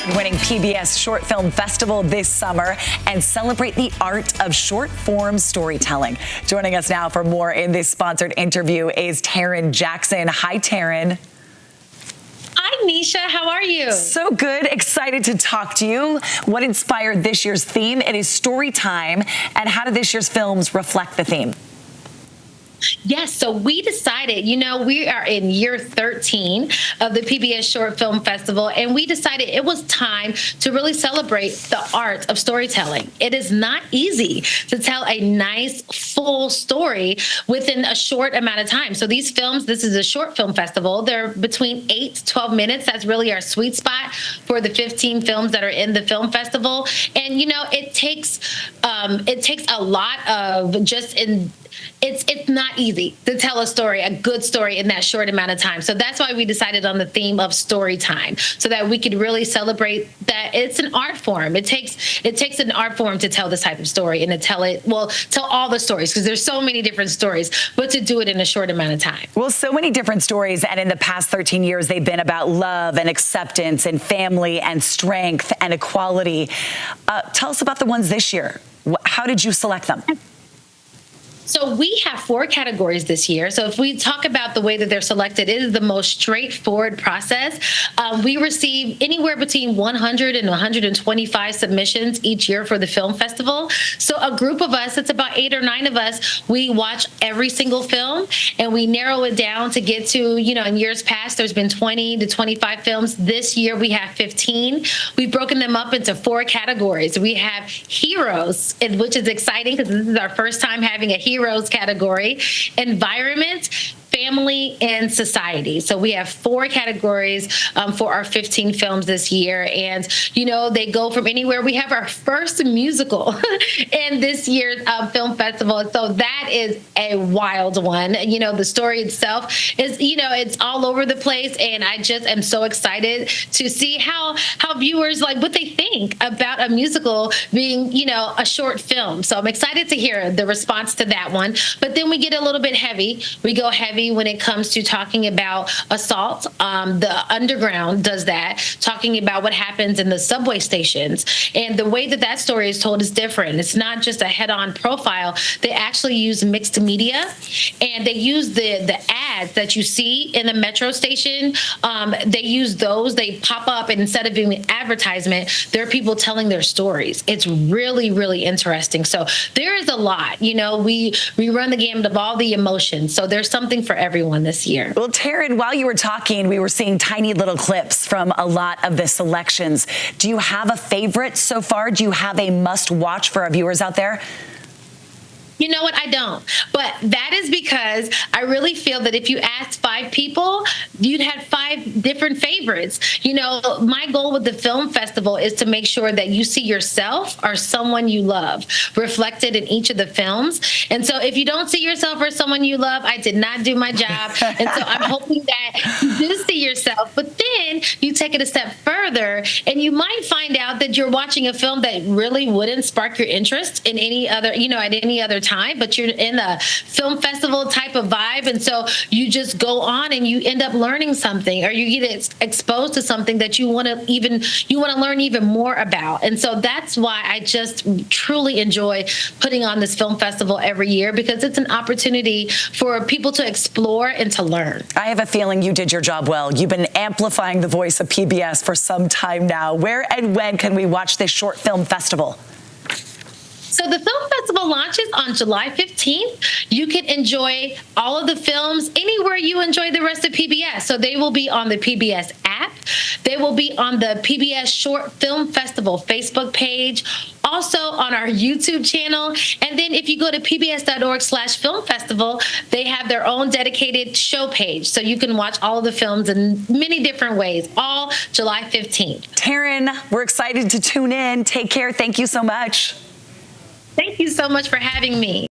award-winning PBS Short Film Festival this summer and celebrate the art of short-form storytelling. Joining us now for more in this sponsored interview is Taryn Jackson. Hi, Taryn. Hi, Nisha. How are you? So good. Excited to talk to you. What inspired this year's theme? It is story time. And how did this year's films reflect the theme? Yes, so we decided, we are in year 13 of the PBS Short Film Festival, and we decided it was time to really celebrate the art of storytelling. It is not easy to tell a nice, full story within a short amount of time. So these films, this is a short film festival. They're between 8 to 12 minutes. That's really our sweet spot for the 15 films that are in the film festival. And, it takes a lot of it's not easy to tell a good story in that short amount of time. So that's why we decided on the theme of story time, so that we could really celebrate that it's an art form. It takes an art form to tell this type of story and to tell all the stories, because there's so many different stories, but to do it in a short amount of time. Well, so many different stories, and in the past 13 years, they've been about love and acceptance and family and strength and equality. Tell us about the ones this year. How did you select them? So we have 4 categories this year. So if we talk about the way that they're selected, it is the most straightforward process. We receive anywhere between 100 and 125 submissions each year for the film festival. So a group of us, it's about 8 or 9 of us, we watch every single film and we narrow it down to get to, in years past, there's been 20 to 25 films. This year we have 15. We've broken them up into 4 categories. We have heroes, which is exciting because this is our first time having a heroes category, environment, family, and society. So we have 4 categories for our 15 films this year. And, they go from anywhere. We have our first musical in this year's film festival. So that is a wild one. The story itself is, it's all over the place. And I just am so excited to see how viewers what they think about a musical being, a short film. So I'm excited to hear the response to that one. But then we get a little bit heavy. We go heavy when it comes to talking about assault. The Underground does that, talking about what happens in the subway stations. And the way that story is told is different. It's not just a head-on profile. They actually use mixed media, and they use the ads that you see in the metro station. They use those. They pop up, and instead of being an advertisement, there are people telling their stories. It's really, really interesting. So there is a lot. We run the gamut of all the emotions. So there's something for everyone this year. Well, Taryn, while you were talking, we were seeing tiny little clips from a lot of the selections. Do you have a favorite so far? Do you have a must-watch for our viewers out there? You know what? I don't. But that is because I really feel that if you asked 5 people, you'd have 5 different favorites. My goal with the film festival is to make sure that you see yourself or someone you love reflected in each of the films. And so if you don't see yourself or someone you love, I did not do my job. And so I'm hoping that you do see yourself, but then you take it a step further and you might find out that you're watching a film that really wouldn't spark your interest in any other, at any other time, but you're in a film festival type of vibe, and so you just go on and you end up learning something, or you get exposed to something that you want to learn even more about. And so that's why I just truly enjoy putting on this film festival every year, because it's an opportunity for people to explore and to learn. I have a feeling you did your job well. You've been amplifying the voice of PBS for some time now. Where and when can we watch this short film festival? So the film festival launches on July 15th. You can enjoy all of the films anywhere you enjoy the rest of PBS. So they will be on the PBS app. They will be on the PBS Short Film Festival Facebook page, also on our YouTube channel. And then if you go to pbs.org/film festival, they have their own dedicated show page. So you can watch all of the films in many different ways, all July 15th. Taryn, we're excited to tune in. Take care. Thank you so much. Thank you so much for having me.